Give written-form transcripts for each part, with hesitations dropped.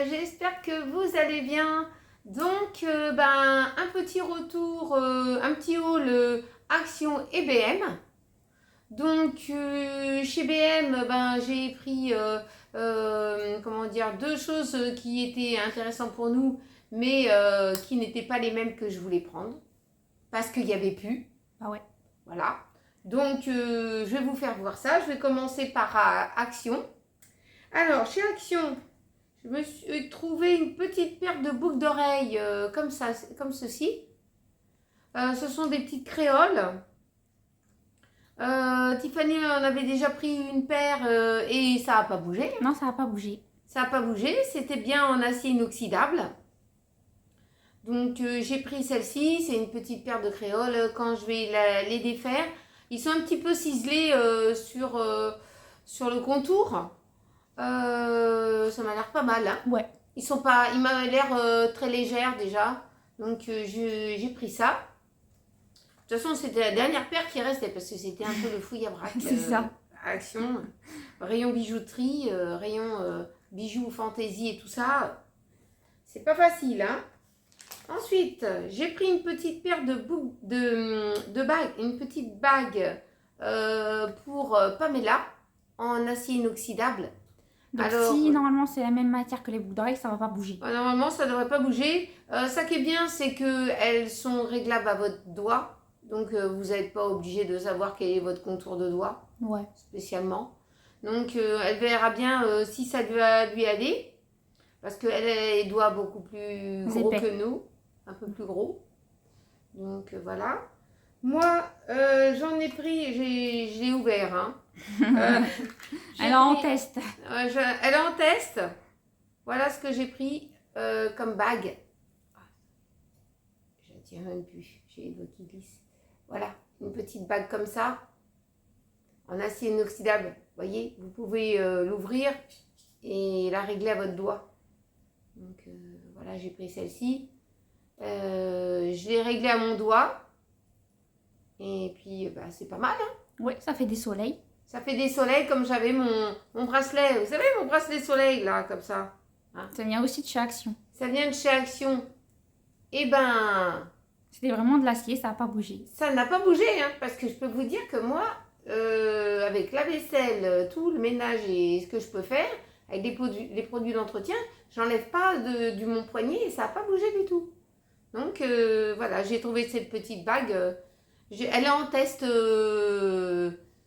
j'espère que vous allez bien. Donc, un petit retour, un petit haul Action et BM. Donc, chez BM, j'ai pris comment dire, deux choses qui étaient intéressantes pour nous, mais qui n'étaient pas les mêmes que je voulais prendre, parce qu'il n'y avait plus. Ah ouais. Voilà. Donc, je vais vous faire voir ça. Je vais commencer par Action. Alors, chez Action, je me suis trouvé une petite paire de boucles d'oreilles comme ça, comme ceci. Ce sont des petites créoles. Tiffany en avait déjà pris une paire et ça n'a pas bougé. Non, ça n'a pas bougé. Ça n'a pas bougé. C'était bien en acier inoxydable. Donc, j'ai pris celle-ci. C'est une petite paire de créoles. Quand je vais les défaire, ils sont un petit peu ciselés sur le contour. Ça m'a l'air pas mal. Hein. Ouais. Il m'a l'air très légère déjà. Donc j'ai pris ça. De toute façon, c'était la dernière paire qui restait parce que c'était un peu le fouille-à-brac. C'est ça. Action. Rayon bijouterie, rayon bijoux fantaisie et tout ça. C'est pas facile. Hein. Ensuite, j'ai pris une petite paire de bagues. Une petite bague pour Pamela en acier inoxydable. Donc Alors, si normalement c'est la même matière que les boucles d'oreilles, ça va pas bouger. Normalement, ça ne devrait pas bouger. Ça qui est bien, c'est qu'elles sont réglables à votre doigt. Donc, vous n'êtes pas obligé de savoir quel est votre contour de doigt, Ouais. spécialement. Donc, elle verra bien si ça doit lui aller. Parce qu'elle a les doigts beaucoup plus gros Épais. que nous. Un peu plus gros. Donc, voilà. Moi, j'en ai pris, je l'ai ouvert. Hein. Elle est en test. Elle est en test. Voilà ce que j'ai pris comme bague. Je ne tiens même plus. J'ai les doigts qui glissent. Voilà, une petite bague comme ça, en acier inoxydable. Vous voyez, vous pouvez l'ouvrir et la régler à votre doigt. Donc voilà, j'ai pris celle-ci. Je l'ai réglée à mon doigt. Et puis, c'est pas mal. Hein. Ouais, ça fait des soleils. Ça fait des soleils comme j'avais mon bracelet. Vous savez, mon bracelet soleil, là, comme ça. Hein. Ça vient aussi de chez Action. Ça vient de chez Action. Eh ben, C'était vraiment de l'acier, ça n'a pas bougé. ça n'a pas bougé, hein, parce que je peux vous dire que moi, avec la vaisselle, tout le ménage et ce que je peux faire, avec les produits d'entretien, j'enlève pas du mon poignet et ça n'a pas bougé du tout. Donc, voilà, j'ai trouvé cette petite bague. Elle est en test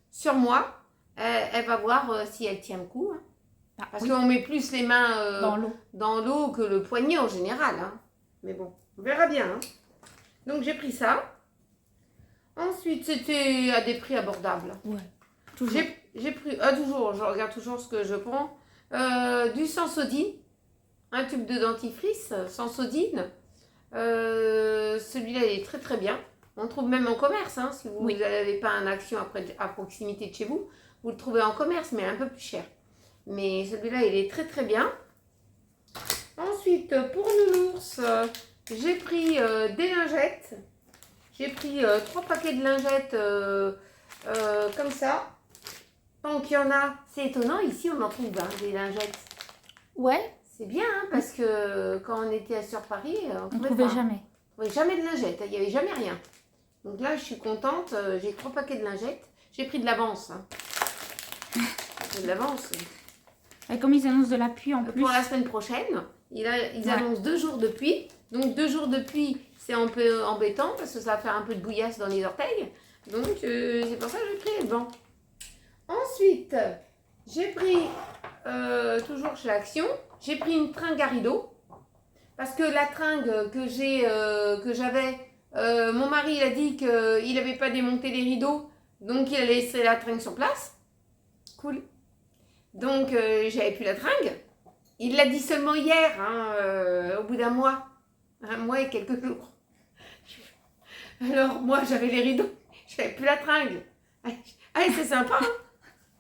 sur moi. Elle va voir si elle tient le coup. Hein. Ah, Parce oui. qu'on met plus les mains dans l'eau que le poignet en général. Hein. Mais bon, on verra bien. Hein. Donc j'ai pris ça. Ensuite, c'était à des prix abordables. Ouais. Toujours. J'ai pris, toujours, je regarde toujours ce que je prends. Du Sensodyne, un tube de dentifrice, Sensodyne. Celui-là, il est très très bien. On le trouve même en commerce. Hein, si vous n'avez pas un Action à proximité de chez vous, vous le trouvez en commerce, mais un peu plus cher. Mais celui-là, il est très très bien. Ensuite, pour Nounours, j'ai pris des lingettes. J'ai pris 3 paquets de lingettes comme ça. Tant qu'il y en a, c'est étonnant. Ici, on en trouve des lingettes. Ouais. C'est bien, hein, parce que quand on était sur Paris, on ne trouvait jamais. On trouvait jamais de lingettes. Il n'y avait jamais rien. Donc là, je suis contente. J'ai 3 paquets de lingettes. J'ai pris de l'avance. Hein. De l'avance. Et comme ils annoncent de la pluie en plus. Pour la semaine prochaine, ils annoncent 2 jours de pluie. Donc 2 jours de pluie, c'est un peu embêtant parce que ça va faire un peu de bouillasse dans les orteils. Donc c'est pour ça que j'ai pris les blancs. Ensuite, j'ai pris, toujours chez Action, j'ai pris une tringle à rideaux. Parce que la tringle que j'avais, mon mari il a dit qu'il n'avait pas démonté les rideaux. Donc il a laissé la tringle sur place. Cool. Donc, j'avais plus la tringle. Il l'a dit seulement hier, hein, au bout d'un mois. Un mois et quelques jours. Alors, moi, j'avais les rideaux. J'avais plus la tringle. Allez, c'est sympa. Hein.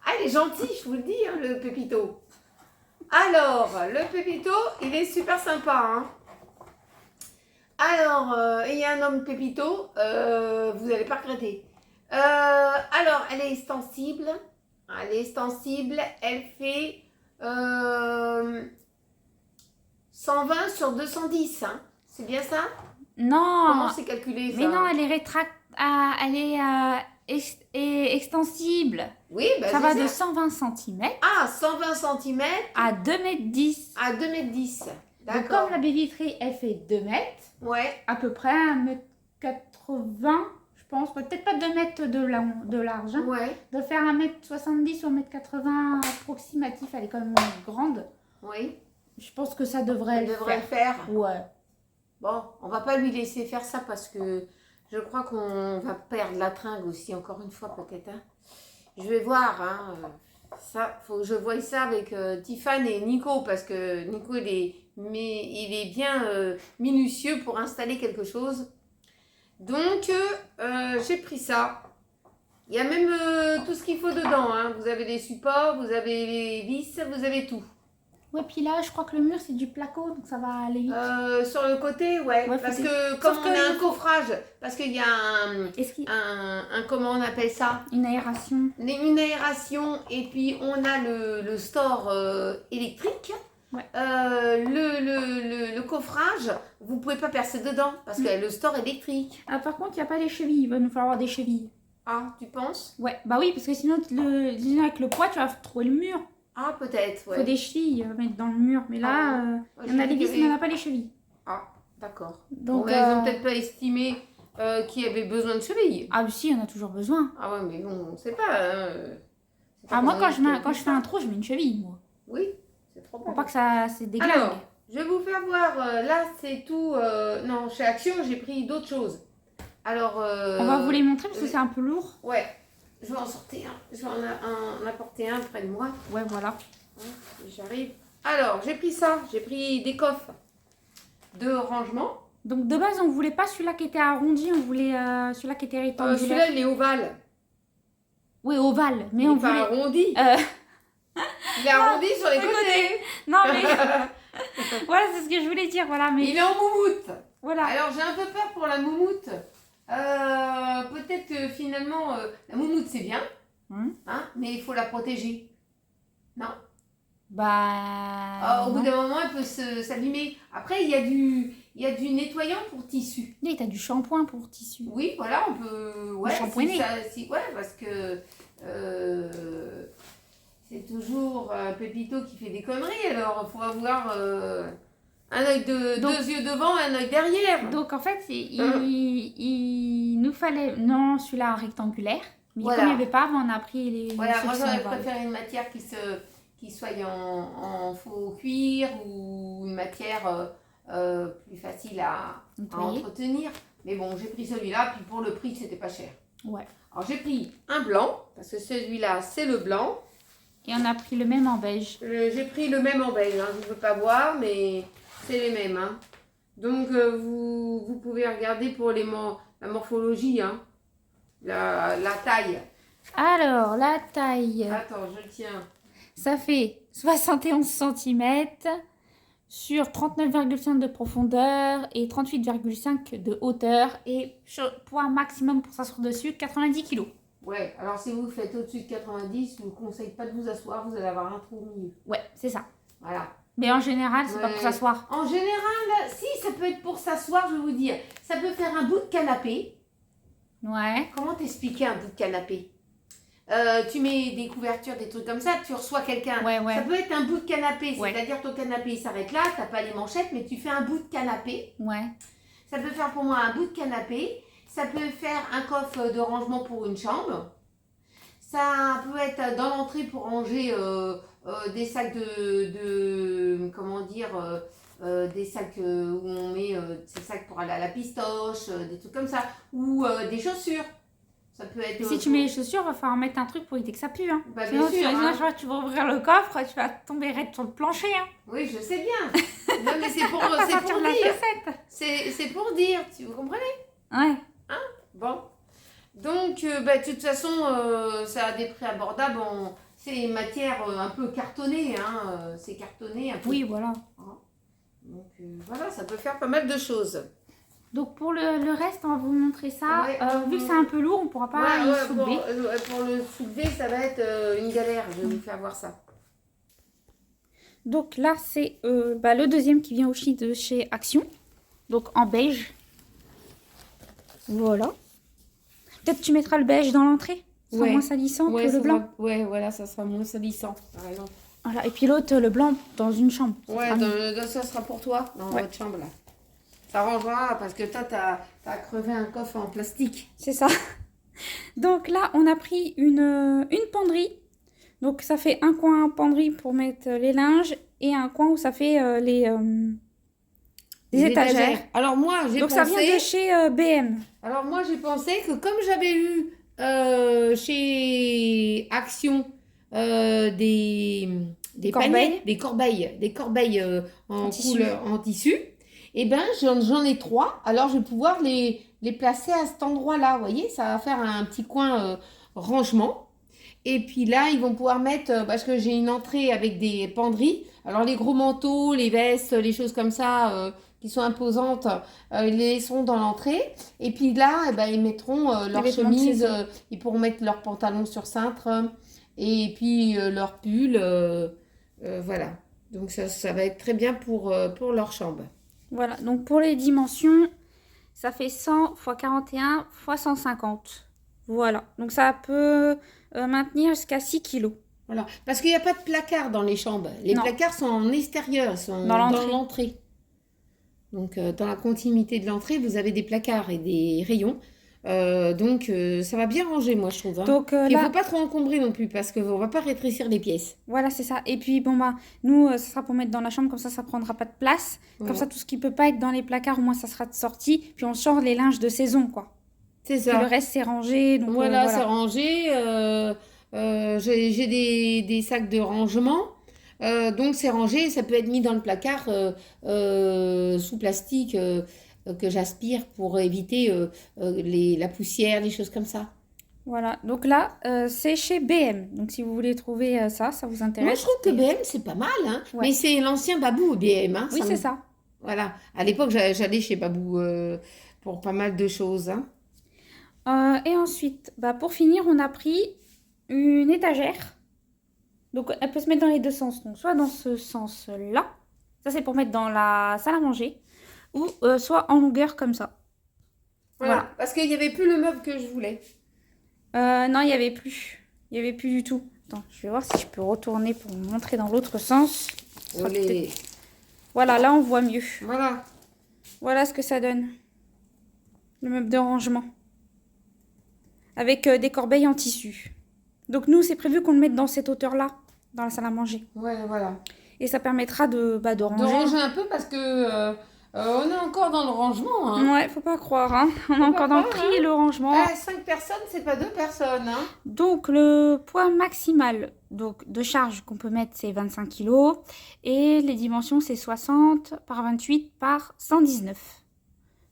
Ah, il est gentil, je vous le dis, hein, le Pépito. Alors, le Pépito, il est super sympa. Hein. Alors, il y a un homme Pépito. Vous n'allez pas regretter. Alors, elle est extensible. Elle est extensible, elle fait 120 sur 210, hein. C'est bien ça? Non. Comment c'est calculé ça? Mais non, elle est elle est extensible. Oui, bah, Ça va c'est de ça. 120 cm Ah, 120 cm à 2,10 m. à 2,10 m. Donc D'accord. comme la baie vitrée, elle fait 2 mètres, Ouais, à peu près 1,80 m, je pense. Peut-être pas 2 mètres de large. Hein. ouais, De faire 1,70 m ou 1,80 m approximatif, elle est quand même grande. oui. Je pense que ça devrait Elle le devrait faire. le faire. Ouais. Bon, on va pas lui laisser faire ça parce que je crois qu'on va perdre la tringle aussi, encore une fois peut-être. Hein. Je vais voir, hein. Ça, faut que je voie ça avec Tiffany et Nico parce que Nico il est bien minutieux pour installer quelque chose. Donc j'ai pris ça. Il y a même tout ce qu'il faut dedans. Hein. Vous avez les supports, vous avez les vis, vous avez tout. Ouais, puis là, je crois que le mur, c'est du placo, donc ça va aller vite. Sur le côté, ouais. Ouais, Parce faut que comme Sauf on que a un il faut- coffrage, parce qu'il y a Est-ce qu'il y a comment on appelle ça? une aération? Une aération et puis on a le store électrique. Ouais. Le coffrage, vous pouvez pas percer dedans parce qu'il y a le store électrique. Ah, par contre, il n'y a pas les chevilles. Il va nous falloir des chevilles. Ah, tu penses? Ouais, bah oui, parce que sinon, sinon avec le poids, tu vas trouver le mur. Ah, peut-être, Il ouais. faut des chevilles à mettre dans le mur. Mais là, Ah, il y en a j'ai les dit vis, qu'il y mais il n'y en avait- a pas les chevilles. Ah, d'accord. Donc, Bon, ils ont peut-être pas estimé qu'il y avait besoin de chevilles. Ah, mais si, il y en a toujours besoin. Ah ouais, mais bon, on sait pas. Hein. C'est pas Ah, moi, comment quand je fais un trou, je mets une cheville, moi. Oui, c'est trop Pour bon. pas que ça se déglingue. Alors, je vais vous faire voir. Là, c'est tout. Non, chez Action, j'ai pris d'autres choses. Alors. On va vous les montrer parce que c'est un peu lourd. Ouais. Je vais en sortir un. Je vais en apporter un près de moi. Ouais, voilà. J'arrive. Alors, j'ai pris ça. J'ai pris des coffres de rangement. Donc, de base, on voulait pas celui-là qui était arrondi, on voulait celui-là qui était rectangulaire. Celui-là, il est ovale. Oui, ovale. Mais il on n'est pas voulait. arrondi. Il est arrondi sur les sur les côtés. Non, mais. Voilà, c'est ce que je voulais dire. Voilà, mais. Il est en moumoute. Voilà. Alors, j'ai un peu peur pour la moumoute. Peut-être que finalement, la moumoute, c'est bien. Hein, mais il faut la protéger. Non. Bah. Au bout d'un moment, elle peut s'abîmer. Après, il y a du nettoyant pour tissu. Oui, t'as du shampoing pour tissu. Oui, voilà, on peut. Ouais, shampoiner. Ouais, parce que c'est toujours Pépito qui fait des conneries. Alors, il faut avoir un œil deux yeux devant et un œil derrière. Donc, en fait, il nous fallait. Non, celui-là rectangulaire. Mais Voilà. comme il n'y avait pas, on a pris les. Voilà, ceux moi qui j'aurais sont ovales. préféré une matière qui soit en faux cuir ou une matière plus facile à Nettoyer. entretenir. Mais bon, j'ai pris celui-là, puis pour le prix, c'était pas cher. Ouais. Alors j'ai pris un blanc, parce que celui-là, c'est le blanc. Et on a pris le même en beige. J'ai pris le même en beige, hein. Je ne peux pas voir, mais c'est les mêmes. Hein. Donc vous pouvez regarder pour la morphologie, hein. La taille. Alors, la taille. Attends, je le tiens. Ça fait 71 cm sur 39,5 de profondeur et 38,5 de hauteur. Et poids maximum pour s'asseoir dessus, 90 kg. Ouais, alors si vous faites au-dessus de 90, je ne vous conseille pas de vous asseoir, vous allez avoir un trou au milieu. Ouais, c'est ça. Voilà. Mais en général, c'est pas pour s'asseoir. En général, si, ça peut être pour s'asseoir, je vais vous dire. Ça peut faire un bout de canapé. Ouais. Comment t'expliquer un bout de canapé? Tu mets des couvertures, des trucs comme ça, tu reçois quelqu'un. Ouais, ouais. Ça peut être un bout de canapé, Ouais. c'est-à-dire ton canapé il s'arrête là, t'as pas les manchettes, mais tu fais un bout de canapé. Ouais. Ça peut faire pour moi un bout de canapé. Ça peut faire un coffre de rangement pour une chambre. Ça peut être dans l'entrée pour ranger des sacs comment dire, des sacs où on met ces sacs pour aller à la pistoche, des trucs comme ça, ou des chaussures. Ça peut être. Et si tu mets les chaussures, va falloir mettre un truc pour éviter que ça pue. Hein. Bah, Sinon, bien sûr, hein. tu vas ouvrir le coffre, tu vas tomber raide sur le plancher. Hein. Oui, je sais bien. Non, mais c'est pour, Pas c'est sortir pour de la dire. chaussette. C'est pour dire, vous comprenez? Ouais. Bon. Donc, de toute façon, ça a des prix abordables. C'est une matière un peu cartonnée. Hein, c'est cartonné un peu. Oui, voilà. Donc, voilà, ça peut faire pas mal de choses. Donc pour le reste, on va vous montrer ça. Ouais, Vu que c'est un peu lourd, on ne pourra pas y soulever. Pour le soulever, ça va être une galère. Je vais vous faire voir ça. Donc là, c'est le deuxième qui vient aussi de chez Action. Donc en beige. Voilà. Peut-être tu mettras le beige dans l'entrée. Ce sera moins salissant que le blanc. Ouais, voilà, ça sera moins salissant, par exemple. Voilà. Et puis l'autre, le blanc, dans une chambre. Ouais, ça sera pour toi, dans votre chambre, là. Ça rangera, parce que toi, t'as crevé un coffre en plastique. C'est ça. Donc là, on a pris une penderie. Donc ça fait un coin penderie pour mettre les linges et un coin où ça fait les étagères. Alors moi, j'ai Donc pensé... ça vient de chez BM. Alors moi, j'ai pensé que comme j'avais eu chez Action des Corbeilles. paniers, des corbeilles en tissu. couleur, en tissu, et ben j'en ai 3. Alors je vais pouvoir les placer à cet endroit-là. Vous voyez, ça va faire un petit coin rangement. Et puis là, ils vont pouvoir mettre, parce que j'ai une entrée avec des penderies. Alors les gros manteaux, les vestes, les choses comme ça qui sont imposantes, ils les laisseront dans l'entrée. Et puis là, eh ben, ils mettront leurs chemises, ils pourront mettre leurs pantalons sur cintre et puis leurs pulls. Voilà. Donc ça va être très bien pour leur chambre. Voilà, donc pour les dimensions, ça fait 100 x 41 x 150. Voilà, donc ça peut maintenir jusqu'à 6 kg. Voilà, parce qu'il n'y a pas de placard dans les chambres. Les placards sont en extérieur, ils sont dans l'entrée. Donc dans la continuité de l'entrée, vous avez des placards et des rayons. Donc ça va bien ranger, moi je trouve. Hein. Donc, il ne faut pas trop encombrer non plus parce qu'on ne va pas rétrécir les pièces. Voilà, c'est ça. Et puis bon nous, ça sera pour mettre dans la chambre, comme ça prendra pas de place. Comme ça, tout ce qui peut pas être dans les placards, au moins ça sera de sortie. Puis on sort les linges de saison, quoi. C'est ça. Puis le reste c'est rangé. Donc, voilà, c'est rangé. J'ai des sacs de rangement. Donc c'est rangé, ça peut être mis dans le placard sous plastique que j'aspire pour éviter la poussière, les choses comme ça. Voilà, donc là c'est chez BM. Donc si vous voulez trouver ça vous intéresse. Moi je trouve que BM c'est pas mal, hein. Mais c'est l'ancien Babou BM. Hein, oui, c'est ça. Voilà, à l'époque j'allais chez Babou pour pas mal de choses. Hein. Et ensuite, pour finir, on a pris une étagère. Donc, elle peut se mettre dans les deux sens. Donc, soit dans ce sens-là. Ça, c'est pour mettre dans la salle à manger. Ou soit en longueur comme ça. Voilà. Parce qu'il n'y avait plus le meuble que je voulais. Non, il n'y avait plus. Il n'y avait plus du tout. Attends, je vais voir si je peux retourner pour vous montrer dans l'autre sens. Voilà, là, on voit mieux. Voilà. Voilà ce que ça donne. Le meuble de rangement. Avec des corbeilles en tissu. Donc nous, c'est prévu qu'on le mette dans cette hauteur-là, dans la salle à manger. Ouais, voilà. Et ça permettra de ranger. De ranger un peu parce que on est encore dans le rangement. Hein. Ouais, faut pas croire. Hein. On est encore dans le tri et le rangement. 5 personnes, c'est pas 2 personnes. Hein. Donc le poids maximal de charge qu'on peut mettre, c'est 25 kg. Et les dimensions, c'est 60 par 28 par 119.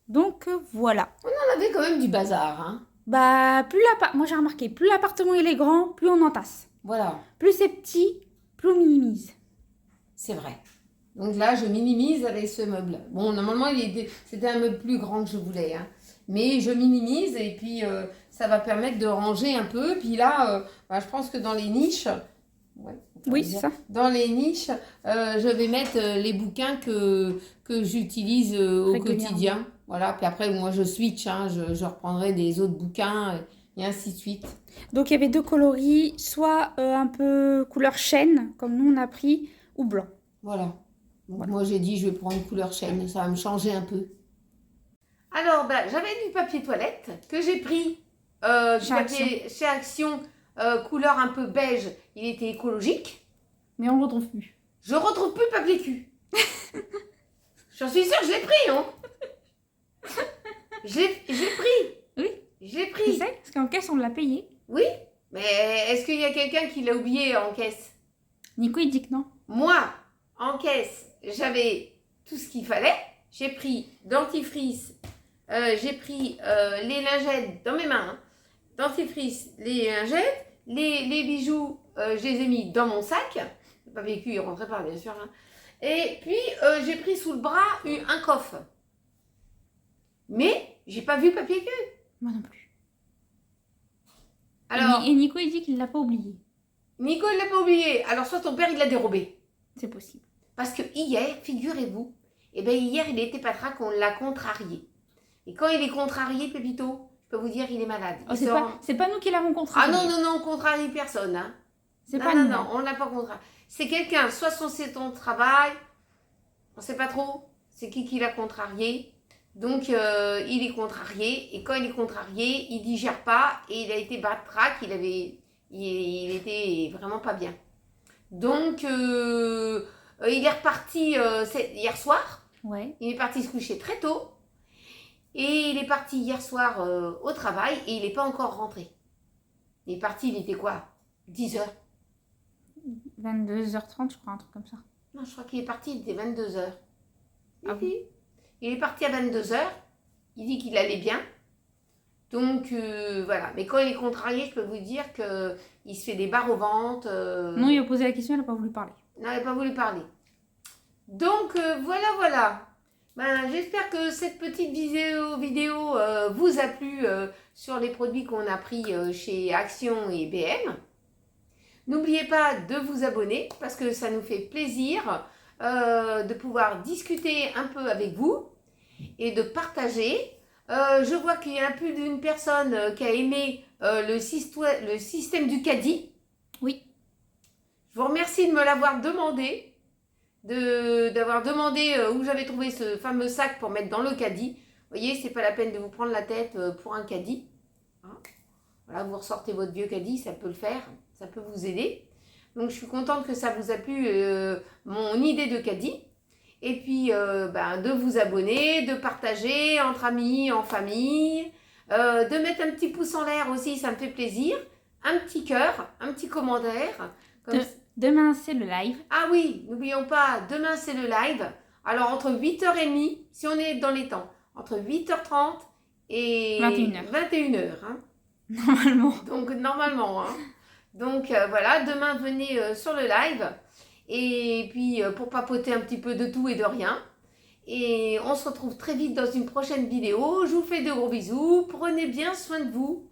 Donc voilà. On en avait quand même du bazar. Hein. Moi j'ai remarqué, plus l'appartement il est grand, plus on entasse. Voilà. Plus c'est petit, plus on minimise. C'est vrai. Donc là, je minimise avec ce meuble. Bon, normalement, c'était un meuble plus grand que je voulais. Hein. Mais je minimise et puis ça va permettre de ranger un peu. Puis là, je pense que dans les niches... Oui, c'est ça. Dans les niches, je vais mettre les bouquins que j'utilise au quotidien. Voilà, puis après, moi, je switch. Hein, je reprendrai des autres bouquins et ainsi de suite. Donc, il y avait deux coloris, soit un peu couleur chêne, comme nous, on a pris, ou blanc. Voilà. Donc, moi, j'ai dit, je vais prendre couleur chêne. Ça va me changer un peu. Alors, j'avais du papier toilette que j'ai pris chez Action, couleur un peu beige. Il était écologique. Mais on ne le retrouve plus. Je retrouve plus le papier cul. J'en suis sûre, je l'ai pris, hein. J'ai pris. Oui. J'ai pris. Tu sais, parce qu'en caisse, on l'a payé. Oui, mais est-ce qu'il y a quelqu'un qui l'a oublié en caisse? Nico, il dit que non. Moi, en caisse, j'avais tout ce qu'il fallait. J'ai pris dentifrice, j'ai pris les lingettes dans mes mains. Hein. Dentifrice, les lingettes, les bijoux, je les ai mis dans mon sac. Le papier cul, il rentrait pas, bien sûr. Hein. Et puis, j'ai pris sous le bras un coffre. Mais, j'ai pas vu le papier cul. Moi non plus. Alors, et Nico, il dit qu'il l'a pas oublié. Nico, il l'a pas oublié. Alors, soit ton père, il l'a dérobé. C'est possible. Parce que hier, figurez-vous, eh bien hier, il était patraque, on l'a contrarié. Et quand il est contrarié, Pépito, je peux vous dire, il est malade. Oh, c'est pas nous qui l'avons Ah contrarié. non, non, non, on contrarie personne. Hein. C'est non, pas non, nous. non, on l'a pas contrarié. C'est quelqu'un, soit son travail, on sait pas trop, c'est qui l'a contrarié. Donc, il est contrarié. Et quand il est contrarié, il digère pas. Et il a été patraque, il était vraiment pas bien. Donc, il est reparti hier soir. Ouais. Il est parti se coucher très tôt. Et il est parti hier soir au travail et il n'est pas encore rentré. Il est parti, il était quoi? 10h. 22h30, je crois, un truc comme ça. Non, je crois qu'il est parti, il était 22h. Ah bon? Il est parti à 22h. Il dit qu'il allait bien. Donc, voilà. Mais quand il est contrarié, je peux vous dire qu'il se fait des barres au ventre. Non, il a posé la question, il n'a pas voulu parler. Non, il n'a pas voulu parler. Donc, voilà. Ben, j'espère que cette petite vidéo vous a plu sur les produits qu'on a pris chez Action et BM. N'oubliez pas de vous abonner parce que ça nous fait plaisir de pouvoir discuter un peu avec vous et de partager. Je vois qu'il y a plus d'une personne qui a aimé le système du caddie. Oui. Je vous remercie de me l'avoir demandé. D'avoir demandé où j'avais trouvé ce fameux sac pour mettre dans le caddie. Vous voyez, c'est pas la peine de vous prendre la tête pour un caddie. Hein, voilà, vous ressortez votre vieux caddie, ça peut le faire, ça peut vous aider. Donc je suis contente que ça vous a plu, mon idée de caddie. Et puis de vous abonner, de partager entre amis, en famille, de mettre un petit pouce en l'air aussi, ça me fait plaisir. Un petit cœur, un petit commentaire. Demain, c'est le live. Ah oui, n'oublions pas, demain c'est le live. Alors entre 8h30, si on est dans les temps, entre 8h30 et 21h. Hein. Normalement. Donc normalement. Hein. Donc voilà, demain venez sur le live. Et puis pour papoter un petit peu de tout et de rien. Et on se retrouve très vite dans une prochaine vidéo. Je vous fais de gros bisous. Prenez bien soin de vous.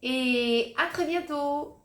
Et à très bientôt.